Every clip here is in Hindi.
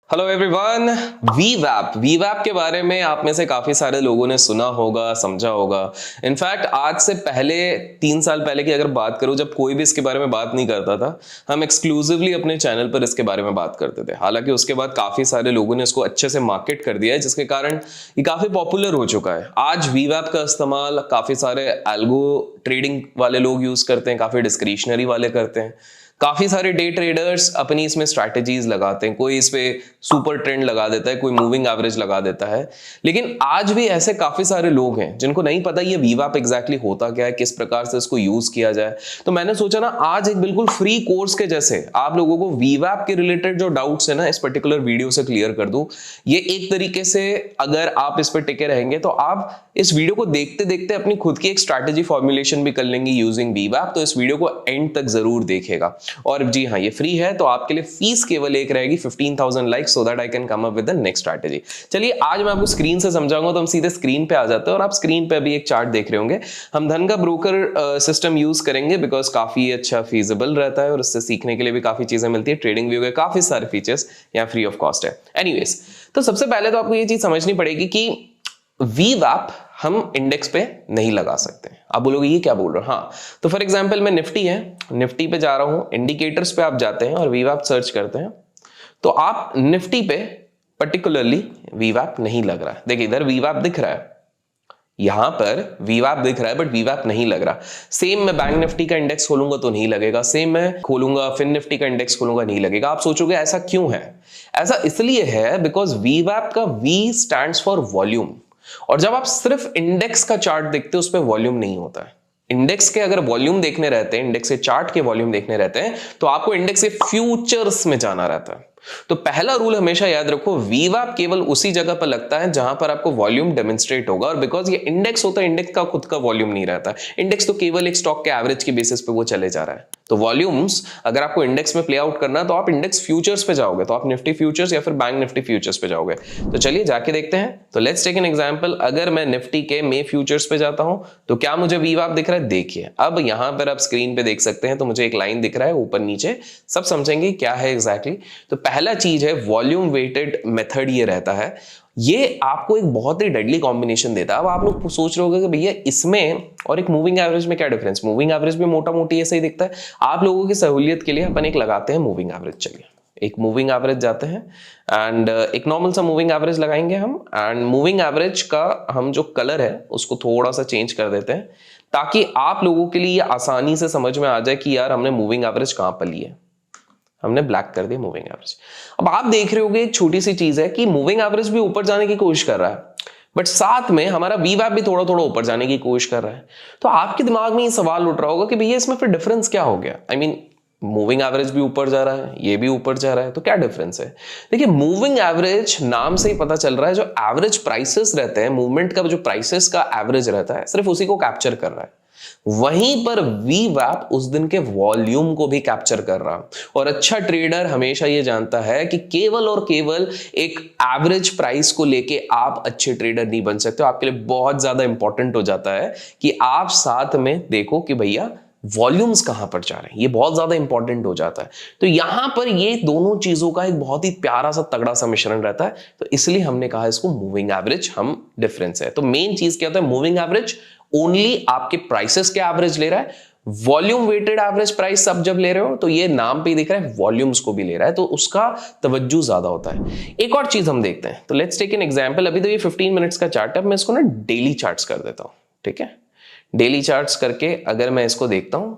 Hello everyone. वीवैप के बारे में आप में से काफी सारे लोगों ने सुना होगा, समझा होगा। इनफैक्ट आज से पहले 3 साल पहले की अगर बात करूं, जब कोई भी इसके बारे में बात नहीं करता था, हम एक्सक्लूसिवली अपने चैनल पर इसके बारे में बात करते थे। हालांकि उसके बाद काफी सारे लोगों ने इसको अच्छे से मार्केट कर दिया है, जिसके कारण ये काफी पॉपुलर हो चुका है। आज वीवैप का इस्तेमाल काफी सारे एल्गो ट्रेडिंग वाले लोग यूज करते हैं, काफी डिस्क्रिशनरी वाले करते हैं, काफी सारे डे ट्रेडर्स अपनी इसमें स्ट्रैटेजीज लगाते हैं। कोई इस पे सुपर ट्रेंड लगा देता है, कोई मूविंग एवरेज लगा देता है। लेकिन आज भी ऐसे काफी सारे लोग हैं जिनको नहीं पता ये वीवैप एग्जैक्टली होता क्या है, किस प्रकार से इसको यूज किया जाए। तो मैंने सोचा ना आज एक बिल्कुल फ्री कोर्स के जैसे आप लोगों को वीवैप के रिलेटेड जो डाउट्स है ना, इस पर्टिकुलर वीडियो से क्लियर कर दूं। ये एक तरीके से अगर आप इस पर टिके रहेंगे तो आप इस वीडियो को देखते देखते अपनी खुद की एक स्ट्रैटेजी फॉर्मुलेशन भी कर लेंगे यूजिंग वीवैप। तो इस वीडियो को एंड तक जरूर देखेगा। और जी हाँ, ये फ्री है, तो आपके लिए फीस केवल एक रहेगी 15,000 like, so that I can come up with the next strategy. चलिए आज मैं आपको स्क्रीन से समझाऊंगा, तो हम सीधे स्क्रीन पे आ जाते हैं और आप स्क्रीन पे अभी एक चार्ट देख रहे होंगे। हम धन का ब्रोकर सिस्टम यूज करेंगे बिकॉज काफी अच्छा फीजिबल रहता है और इससे सीखने के लिए भी काफी चीजें मिलती है। ट्रेडिंग व्यू के काफी सारे फीचर्स यहाँ फ्री ऑफ कॉस्ट है। एनीवेज, तो सबसे पहले तो आपको ये चीज समझनी पड़ेगी कि वीवैप हम इंडेक्स पे नहीं लगा सकते। आप बोलोगे ये क्या बोल रहे हो? हाँ, तो फॉर एग्जांपल मैं निफ्टी है, निफ्टी पे जा रहा हूं, इंडिकेटर्स पे आप जाते हैं और वीवैप सर्च करते हैं, तो आप निफ्टी पे पर्टिकुलरली वीवैप नहीं लग रहा है। देखिए इधर वीवैप दिख रहा है, यहां पर वीवैप दिख रहा है, बट वीवैप नहीं लग रहा। सेम मैं बैंक निफ्टी का इंडेक्स खोलूंगा तो नहीं लगेगा, सेम मैं खोलूंगा फिन निफ्टी का इंडेक्स खोलूंगा नहीं लगेगा। आप सोचोगे ऐसा क्यों है? ऐसा इसलिए है बिकॉज वीवैप का वी स्टैंड्स फॉर वॉल्यूम, और जब आप सिर्फ इंडेक्स का चार्ट देखते हो उस पर वॉल्यूम नहीं होता है। इंडेक्स के अगर वॉल्यूम देखने रहते हैं, इंडेक्स के चार्ट के वॉल्यूम देखने रहते हैं, तो आपको इंडेक्स के फ्यूचर्स में जाना रहता है। तो पहला रूल हमेशा याद रखो, वीवैप केवल उसी जगह पर लगता है जहां पर आपको वॉल्यूम डेमोन्स्ट्रेट होगा। और बिकॉज ये इंडेक्स होता है, इंडेक्स का खुद का वॉल्यूम नहीं रहता। इंडेक्स तो केवल एक स्टॉक के एवरेज के बेसिस पे वो चले जा रहा है। तो वॉल्यूम्स अगर आपको इंडेक्स में प्ले आउट करना है तो आप इंडेक्स फ्यूचर्स पे जाओगे, तो आप निफ्टी फ्यूचर्स या फिर बैंक निफ्टी फ्यूचर्स पे जाओगे। तो चलिए जाके देखते हैं। तो लेट्स टेक एन एग्जांपल। अगर मैं निफ्टी के मे फ्यूचर्स पे जाता हूं तो क्या मुझे वीवैप दिख रहा है? देखिए अब यहां पर आप स्क्रीन पे देख सकते हैं, तो मुझे एक लाइन दिख रहा है ऊपर नीचे, सब समझेंगे क्या है एग्जैक्टली। तो पहला चीज है वॉल्यूम वेटेड मेथड, ये रहता है। ये आपको एक बहुत ही डेडली कॉम्बिनेशन देता है। अब आप लोग सोच रहे होंगे कि भैया इसमें और एक मूविंग एवरेज में क्या डिफरेंस? मूविंग एवरेज भी मोटा मोटी ऐसे ही दिखता है। आप लोगों की सहूलियत के लिए अपन एक लगाते हैं मूविंग एवरेज। चलिए एक मूविंग एवरेज जाते हैं एंड एक नॉर्मल सा मूविंग एवरेज लगाएंगे हम। एंड मूविंग एवरेज का हम जो कलर है उसको थोड़ा सा चेंज कर देते हैं, ताकि आप लोगों के लिए ये आसानी से समझ में आ जाए कि यार हमने मूविंग एवरेज कहां पर ली है। हमने ब्लैक कर दी मूविंग एवरेज। अब आप देख रहे होगे एक छोटी सी चीज है कि मूविंग एवरेज भी ऊपर जाने की कोशिश कर रहा है, बट साथ में हमारा वीवैप भी थोड़ा थोड़ा ऊपर जाने की कोशिश कर रहा है। तो आपके दिमाग में ये सवाल उठ रहा होगा कि भैया इसमें फिर डिफरेंस क्या हो गया? आई मीन मूविंग एवरेज भी ऊपर जा रहा है, ये भी ऊपर जा रहा है, तो क्या डिफरेंस है? देखिए मूविंग एवरेज नाम से ही पता चल रहा है, जो एवरेज प्राइसेस रहते हैं, मूवमेंट का जो प्राइसेस का एवरेज रहता है, सिर्फ उसी को कैप्चर कर रहा है। वहीं पर वीवैप उस दिन के वॉल्यूम को भी कैप्चर कर रहा। और अच्छा ट्रेडर हमेशा ये जानता है कि केवल और केवल एक एवरेज प्राइस को लेके आप अच्छे ट्रेडर नहीं बन सकते। आपके लिए बहुत ज्यादा इंपॉर्टेंट हो जाता है कि आप साथ में देखो कि भैया वॉल्यूम्स कहां पर जा रहे हैं। ये बहुत ज्यादा इंपॉर्टेंट हो जाता है। तो यहां पर ये दोनों चीजों का एक बहुत ही प्यारा सा तगड़ा सा मिश्रण रहता है। तो इसलिए हमने कहा इसको मूविंग एवरेज हम डिफरेंस है। तो मेन चीज क्या होता है? मूविंग एवरेज ओनली आपके प्राइसेस के एवरेज ले रहा है। वॉल्यूम वेटेड एवरेज प्राइस सब जब ले रहे हो तो ये नाम पे ही दिख रहा है, वॉल्यूम्स को भी ले रहा है, तो उसका तवज्जो ज्यादा होता है। एक और चीज हम देखते हैं, तो लेट्स टेक एन एग्जांपल। अभी तो ये 15 मिनट्स का चार्ट है, अब मैं इसको ना डेली चार्ट्स कर देता हूं। ठीक है, डेली चार्ट्स करके अगर मैं इसको देखता हूं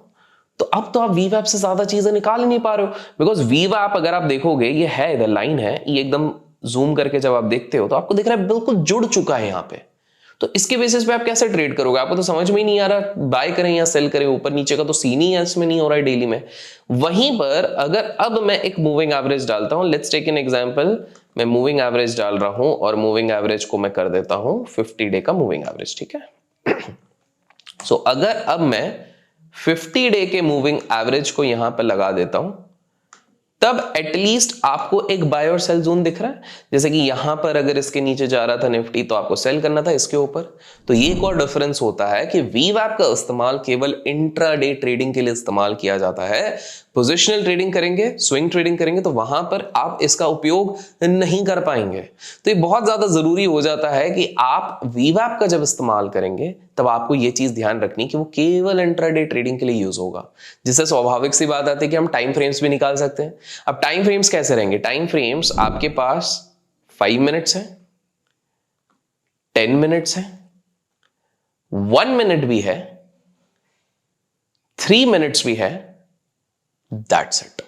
तो अब तो आप वीवैप से ज्यादा चीजें निकाल ही नहीं पा रहे हो। बिकॉज वीवैप अगर आप देखोगे, ये है इधर लाइन है, ये एकदम जूम करके जब आप देखते हो तो आपको दिख रहा है बिल्कुल जुड़ चुका है यहां पे। तो इसके बेसिस पे आप कैसे ट्रेड करोगे? आपको तो समझ में ही नहीं आ रहा बाय करें या सेल करें। ऊपर नीचे का तो सीन ही इसमें नहीं हो रहा है डेली में। वहीं पर अगर अब मैं एक मूविंग एवरेज डालता हूं, लेट्स टेक एन एग्जांपल। मैं मूविंग एवरेज डाल रहा हूं और मूविंग एवरेज को मैं कर देता हूं 50 डे का मूविंग एवरेज। ठीक है सो अगर अब मैं 50 डे के मूविंग एवरेज को यहां पर लगा देता हूं, तब एटलीस्ट आपको एक बाय और सेल जोन दिख रहा है। जैसे कि यहां पर अगर इसके नीचे जा रहा था निफ्टी तो आपको सेल करना था इसके ऊपर। तो ये एक और डिफरेंस होता है कि वीवैप का इस्तेमाल केवल इंट्राडे ट्रेडिंग के लिए इस्तेमाल किया जाता है, पोजिशनल ट्रेडिंग करेंगे, स्विंग ट्रेडिंग करेंगे तो वहां पर आप इसका उपयोग नहीं कर पाएंगे। तो ये बहुत ज्यादा जरूरी हो जाता है कि आप वीवैप का जब इस्तेमाल करेंगे तब आपको ये चीज ध्यान रखनी कि वो केवल इंट्राडे ट्रेडिंग के लिए यूज होगा। जिससे स्वाभाविक सी बात आती है कि हम टाइम फ्रेम्स भी निकाल सकते हैं। अब टाइम फ्रेम्स कैसे रहेंगे? टाइम फ्रेम्स आपके पास 5 मिनट्स है, 10 मिनट्स है, 1 मिनट भी है, 3 मिनट्स भी है, दैट्स इट।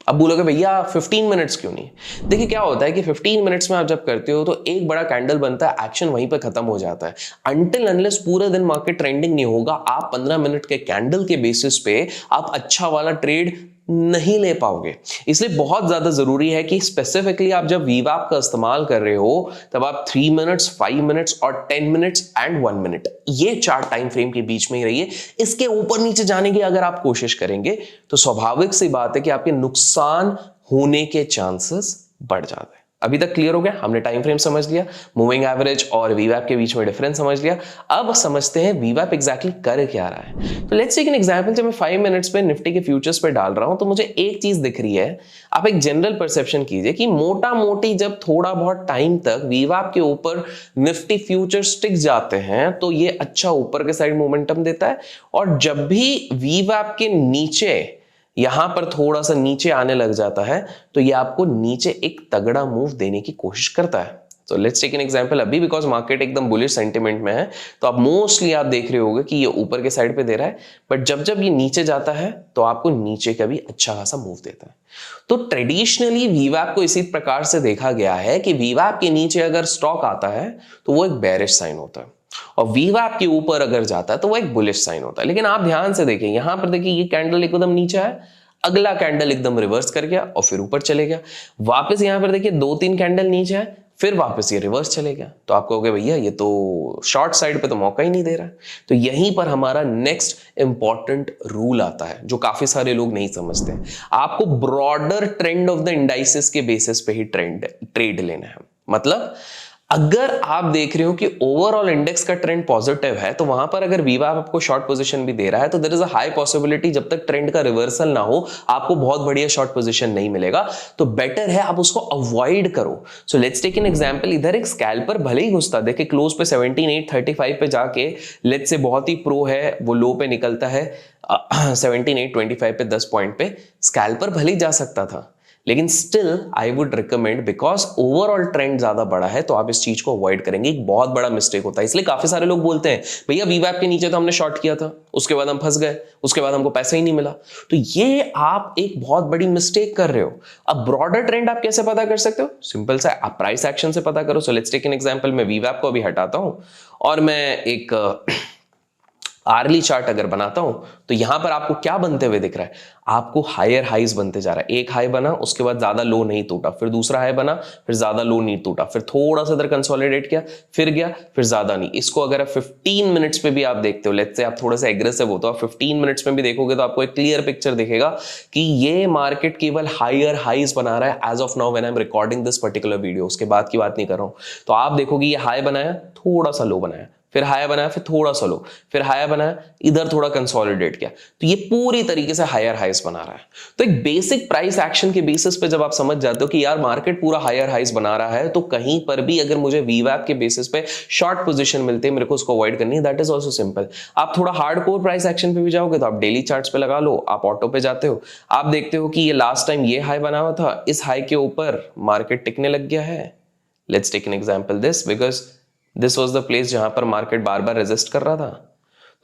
अब बोलोगे भैया 15 मिनट्स क्यों नहीं? देखिए क्या होता है कि 15 मिनट्स में आप जब करते हो तो एक बड़ा कैंडल बनता है, एक्शन वहीं पे खत्म हो जाता है। अनटिल अनलेस पूरे दिन मार्केट ट्रेंडिंग नहीं होगा, आप 15 मिनट के कैंडल के बेसिस पे आप अच्छा वाला ट्रेड नहीं ले पाओगे। इसलिए बहुत ज्यादा जरूरी है कि स्पेसिफिकली आप जब वीवैप का इस्तेमाल कर रहे हो तब आप 3 मिनट्स, 5 मिनट्स और 10 मिनट्स एंड 1 मिनट, ये 4 टाइम फ्रेम के बीच में ही रहिए। इसके ऊपर नीचे जाने की अगर आप कोशिश करेंगे तो स्वाभाविक सी बात है कि आपके नुकसान होने के चांसेस बढ़ जाते हैं। अभी तक क्लियर हो गया? हमने टाइम फ्रेम समझ लिया, मूविंग एवरेज और वीवैप के बीच में डिफरेंस समझ लिया। अब समझते हैं वीवैप एग्जैक्टली कर क्या रहा है। तो लेट्स टेक एन एग्जांपल। जब मैं 5 मिनट्स पे निफ्टी के फ्यूचर्स पे डाल रहा हूं तो मुझे एक चीज दिख रही है। आप एक जनरल परसेप्शन कीजिए कि मोटा मोटी जब थोड़ा बहुत टाइम तक वीवैप के ऊपर निफ्टी फ्यूचर्स टिक जाते हैं तो ये अच्छा ऊपर के साइड मोमेंटम देता है, और जब भी वीवैप के नीचे यहां पर थोड़ा सा नीचे आने लग जाता है तो ये आपको नीचे एक तगड़ा मूव देने की कोशिश करता है। तो लेट्स टेक एन एग्जांपल। अभी बिकॉज मार्केट एकदम बुलिश सेंटिमेंट में है तो आप मोस्टली आप देख रहे होंगे कि ये ऊपर के साइड पे दे रहा है, बट जब जब ये नीचे जाता है तो आपको नीचे का भी अच्छा खासा मूव देता है। तो ट्रेडिशनली वीवैप को इसी प्रकार से देखा गया है कि वीवैप के नीचे अगर स्टॉक आता है तो वो एक बेरिश साइन होता है, और वीवैप के ऊपर अगर जाता है तो वो एक बुलिश साइन होता है। लेकिन आप ध्यान से देखिए, यहां पर देखिए ये कैंडल एकदम नीचे है, अगला कैंडल एकदम रिवर्स कर गया और फिर ऊपर चले गया। वापस यहां पर देखिए 2-3 कैंडल नीचे है, फिर वापस ये रिवर्स चले गया। तो आप कहोगे भैया ये तो शॉर्ट साइड पे तो मौका ही नहीं दे रहा है। तो यहीं पर हमारा नेक्स्ट इंपॉर्टेंट रूल आता है जो काफी सारे लोग नहीं समझते हैं। आपको broader trend of the indices के बेसिस पे ही ट्रेड लेना है। मतलब अगर आप देख रहे हो कि ओवरऑल इंडेक्स का ट्रेंड पॉजिटिव है तो वहां पर अगर वीवैप आपको शॉर्ट पोजीशन भी दे रहा है तो there is a high possibility जब तक ट्रेंड का रिवर्सल ना हो आपको बहुत बढ़िया शॉर्ट पोजीशन नहीं मिलेगा। तो बेटर है आप उसको अवॉइड करो। So let's take an example. इधर एक स्कैल्पर भले ही घुसता, देखिए क्लोज पे 17,835 पे जाके लेट्स से बहुत ही प्रो है, वो लो पे निकलता है 17,825 पे 10 पॉइंट पे, स्कैल्पर भले ही जा सकता था, लेकिन still I would recommend, because overall trend ज्यादा बड़ा है तो आप इस चीज को अवॉइड करेंगे। एक बहुत बड़ा मिस्टेक होता है। इसलिए काफी सारे लोग बोलते हैं भैया वीवैप के नीचे तो हमने शॉर्ट किया था, उसके बाद हम फंस गए, उसके बाद हमको पैसा ही नहीं मिला। तो ये आप एक बहुत बड़ी मिस्टेक कर रहे हो। अब ब्रॉडर ट्रेंड आप कैसे पता कर सकते हो? सिंपल सा, आप प्राइस एक्शन से पता करो। So let's take an example. मैं वीवैप को अभी हटाता हूं और मैं एक आर्ली चार्ट अगर बनाता हूं तो यहां पर आपको क्या बनते हुए दिख रहा है? आपको हायर हाइज बनते जा रहा है। एक हाई बना, उसके बाद ज्यादा लो नहीं टूटा, फिर दूसरा हाई बना, फिर ज्यादा लो नहीं टूटा, फिर थोड़ा सा इधर कंसोलिडेट किया, फिर गया, फिर ज्यादा नहीं। इसको अगर आप 15 मिनट्स पे भी आप देखते हो, लेट्स से आप थोड़ा सा एग्रेसिव हो तो आप 15 मिनट्स में भी देखोगे तो आपको एक क्लियर पिक्चर दिखेगा कि ये मार्केट केवल हायर हाइज बना रहा है as of now when I am recording this particular video. उसके बाद की बात नहीं कर रहा हूं। तो आप देखोगे ये हाई बनाया, थोड़ा सा लो बनाया, फिर हायर बनाया, फिर थोड़ा सा लो, फिर हायर बनाया, इधर थोड़ा कंसोलिडेट किया, तो ये पूरी तरीके से हायर हाइज बना रहा है। तो एक बेसिक प्राइस एक्शन के बेसिस पे जब आप समझ जाते हो कि यार मार्केट पूरा हायर हाइज बना रहा है तो कहीं पर भी अगर मुझे वीवैप के बेसिस पे शॉर्ट पोजीशन मिलते हैं, मेरे को उसको अवॉइड करनी है। That is also simple. आप थोड़ा हार्डकोर प्राइस एक्शन पे भी जाओगे तो आप डेली चार्ट्स पे लगा लो, आप ऑटो पे जाते हो, आप देखते हो कि ये लास्ट टाइम ये हाई बना हुआ था, इस हाई के ऊपर मार्केट टिकने लग गया है। Let's take an example this, because this was the place जहां पर मार्केट बार बार रेजिस्ट कर रहा था।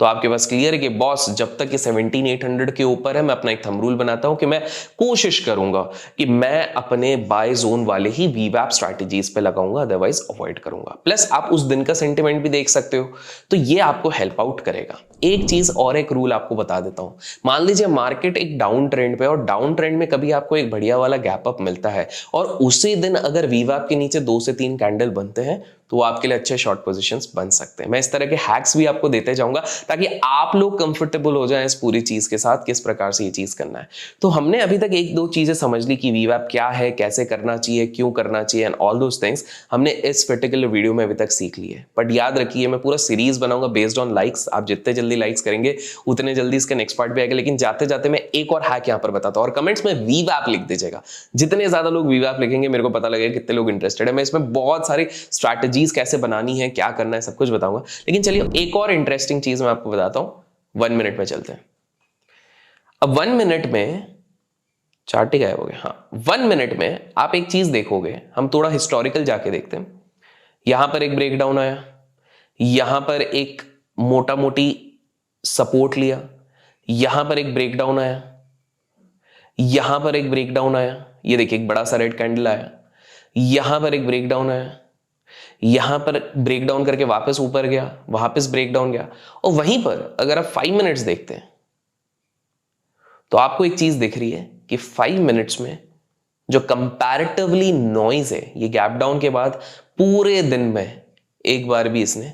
तो आपके पास क्लियर है कि बॉस जब तक ये 17,800 के ऊपर है मैं अपना एक थंब रूल बनाता हूं कि मैं कोशिश करूंगा कि मैं अपने बाय जोन वाले ही वीवैप स्ट्रैटेजीज पे लगाऊंगा, अदरवाइज अवॉइड करूंगा। प्लस आप उस दिन का सेंटिमेंट भी देख सकते हो, तो ये आपको हेल्प आउट करेगा। एक चीज और, एक रूल आपको बता देता हूं। मान लीजिए मार्केट एक डाउन ट्रेंड पे, और डाउन ट्रेंड में कभी आपको एक बढ़िया वाला गैप अप मिलता है और उसी दिन अगर वीवैप के नीचे 2 से 3 कैंडल बनते हैं तो आपके लिए अच्छे शॉर्ट पोजीशंस बन सकते हैं। मैं इस तरह के हैक्स भी आपको देते जाऊंगा ताकि आप लोग कंफर्टेबल हो जाएं इस पूरी चीज के साथ, किस प्रकार से ये चीज करना है। तो हमने अभी तक एक दो चीजें समझ ली कि वीवैप क्या है, कैसे करना चाहिए, क्यों करना चाहिए एंड ऑल दोस थिंग्स हमने इस पर्टिकुलर वीडियो में अभी तक सीख ली है। बट याद रखिए मैं पूरा सीरीज बनाऊंगा बेस्ड ऑन लाइक्स। आप जितने जल्दी लाइक्स करेंगे उतने जल्दी इसका नेक्स्ट पार्ट भी आएगा। लेकिन जाते जाते मैं एक और हैक यहां पर बताता हूं और कमेंट्स में वीवैप लिख दीजिएगा। जितने ज्यादा लोग वीवैप लिखेंगे मेरे को पता लगेगा कितने लोग इंटरेस्टेड है। मैं इसमें बहुत सारी स्ट्रैटेजीज कैसे बनानी है, क्या करना है, सब कुछ बताऊंगा। लेकिन चलिए एक और इंटरेस्टिंग चीज मैं आपको बताता हूं। 1 मिनट में चलते हैं। अब 1 मिनट में चार्ट ही गायब हो गया। हाँ, 1 मिनट में आप एक चीज देखोगे। हम थोड़ा हिस्टोरिकल जाके देखते हैं। यहां पर एक ब्रेकडाउन आया, यहां पर एक मोटा मोटी सपोर्ट लिया, यहां पर एक ब्रेकडाउन आया, यहां पर एक ब्रेकडाउन आया, ये देखिए एक बड़ा सा रेड कैंडल आया, यहां पर एक ब्रेकडाउन आया, यहां पर ब्रेकडाउन करके वापस ऊपर गया, वापस ब्रेकडाउन गया। और वहीं पर अगर आप 5 मिनट्स देखते हैं तो आपको एक चीज दिख रही है कि 5 मिनट्स में जो कंपैरेटिवली नॉइज है, ये गैप डाउन के बाद पूरे दिन में एक बार भी इसने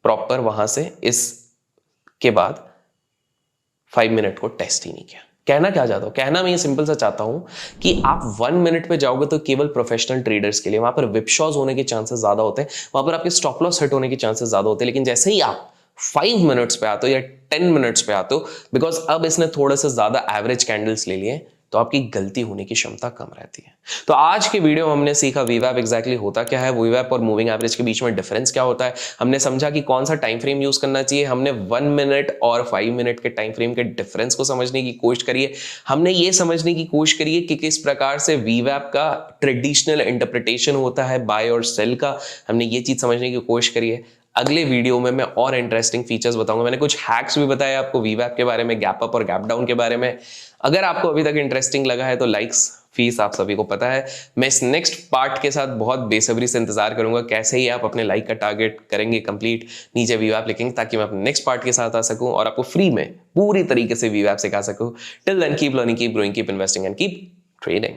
प्रॉपर वहां से इस के बाद 5 मिनट को टेस्ट ही नहीं किया। कहना क्या चाहता हूं? कहना मैं ये सिंपल सा चाहता हूं कि आप 1 मिनट पे जाओगे तो केवल प्रोफेशनल ट्रेडर्स के लिए वहां पर विपशॉज होने के चांसेस ज्यादा होते हैं, वहां पर आपके स्टॉप लॉस हिट होने के चांसेस ज्यादा होते हैं। लेकिन जैसे ही आप 5 मिनट्स पे आते हो या 10 मिनट्स पे आते हो, बिकॉज अब इसने थोड़े से ज्यादा एवरेज कैंडल्स ले लिए, तो आपकी गलती होने की क्षमता कम रहती है। तो आज के वीडियो में हमने सीखा वीवैप एग्जैक्टली होता क्या है, वीवैप और मूविंग एवरेज के बीच में डिफरेंस क्या होता है। हमने समझा कि कौन सा टाइम फ्रेम यूज करना चाहिए। हमने 1 मिनट और 5 मिनट के टाइम फ्रेम के डिफरेंस को समझने की कोशिश करी है। हमने ये समझने की कोशिश करी है कि किस प्रकार से वीवैप का ट्रेडिशनल इंटरप्रिटेशन होता है बाय और सेल का। हमने ये चीज समझने की कोशिश करी है। अगले वीडियो में मैं और इंटरेस्टिंग फीचर्स बताऊंगा। मैंने कुछ हैक्स भी बताए आपको वीवैप के बारे में, गैप अप और गैप डाउन के बारे में। अगर आपको अभी तक इंटरेस्टिंग लगा है तो लाइक्स फीस आप सभी को पता है। मैं इस नेक्स्ट पार्ट के साथ बहुत बेसब्री से इंतजार करूंगा कैसे ही आप अपने लाइक का टारगेट करेंगे कंप्लीट, नीचे वीवैप लिखेंगे ताकि मैं अपने नेक्स्ट पार्ट के साथ आ सकूं और आपको फ्री में पूरी तरीके से वीवैप सिखा सकूं। Till then keep learning, keep growing, keep investing and keep trading.